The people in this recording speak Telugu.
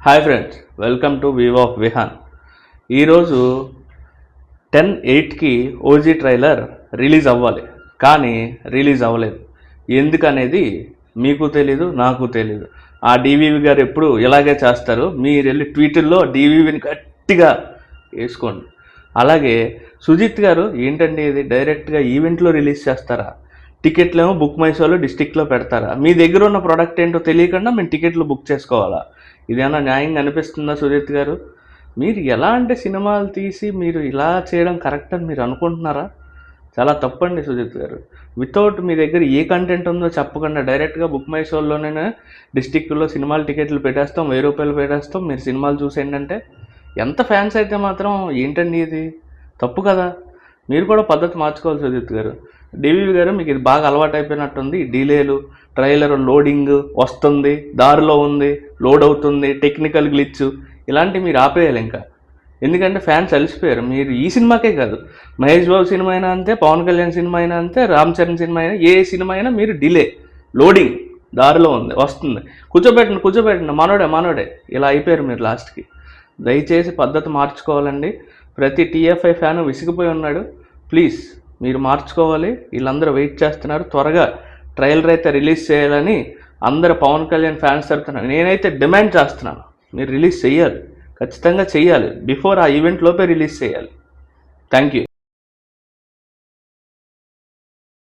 Hi friends, welcome to view of Vihaan. ఈరోజు 10/8కి ఓజీ ట్రైలర్ రిలీజ్ అవ్వాలి, కానీ రిలీజ్ అవ్వలేదు. ఎందుకనేది మీకు తెలీదు, నాకు తెలీదు. ఆ డివివి గారు ఎప్పుడు ఇలాగే చేస్తారు. మీరు వెళ్ళి ట్వీటుల్లో డివివిని గట్టిగా వేసుకోండి. అలాగే సుజిత్ గారు ఏంటండి ఇది డైరెక్ట్గా ఈవెంట్లో రిలీజ్ చేస్తారా? టికెట్లు ఏమో బుక్ మై షోలో డిస్ట్రిక్ట్లో పెడతారా? మీ దగ్గర ఉన్న ప్రోడక్ట్ ఏంటో తెలియకుండా మేము టికెట్లు బుక్ చేసుకోవాలా? ఇదేమన్నా న్యాయంగా అనిపిస్తుందా సుజిత్ గారు? మీరు ఎలాంటి సినిమాలు తీసి మీరు ఇలా చేయడం కరెక్ట్ అని మీరు అనుకుంటున్నారా? చాలా తప్పండి సుజిత్ గారు. వితౌట్ మీ దగ్గర ఏ కంటెంట్ ఉందో చెప్పకుండా డైరెక్ట్గా బుక్ మై షోలోనే డిస్ట్రిక్ట్లో సినిమాలు టికెట్లు పెట్టేస్తాం, 1000 రూపాయలు పెట్టేస్తాం, మీరు సినిమాలు చూసేయండి అంటే ఎంత ఫ్యాన్స్ అయితే మాత్రం ఏంటండి ఇది? తప్పు కదా. మీరు కూడా పద్ధతి మార్చుకోవాలి సుజిత్ గారు. డివివి గారు మీకు ఇది బాగా అలవాటు అయిపోయినట్టుంది. డిలేలు, ట్రైలర్ లోడింగ్ వస్తుంది, దారిలో ఉంది, లోడ్ అవుతుంది, టెక్నికల్ గ్లిచ్, ఇలాంటివి మీరు ఆపేయాలి ఇంకా. ఎందుకంటే ఫ్యాన్స్ అలసిపోయారు. మీరు ఈ సినిమాకే కాదు, మహేష్ బాబు సినిమా అయినా అంతే, పవన్ కళ్యాణ్ సినిమా అయినా అంతే, రామ్ చరణ్ సినిమా అయినా, ఏ సినిమా అయినా మీరు డిలే, లోడింగ్, దారిలో ఉంది, వస్తుంది, కూర్చోబెట్టండి, మనోడే ఇలా అయిపోయారు మీరు లాస్ట్కి. దయచేసి పద్ధతి మార్చుకోవాలండి. ప్రతి టీఎఫ్ఐ ఫ్యాన్ విసిగిపోయి ఉన్నాడు. ప్లీజ్ మీరు మార్చుకోవాలి. వీళ్ళందరూ వెయిట్ చేస్తున్నారు. త్వరగా ట్రైలర్ అయితే రిలీజ్ చేయాలని అందరు పవన్ కళ్యాణ్ ఫ్యాన్స్ తరపున నేనైతే డిమాండ్ చేస్తున్నాను. మీరు రిలీజ్ చేయాలి, ఖచ్చితంగా చేయాలి. బిఫోర్ ఆ ఈవెంట్ లోపే రిలీజ్ చేయాలి. Thank you.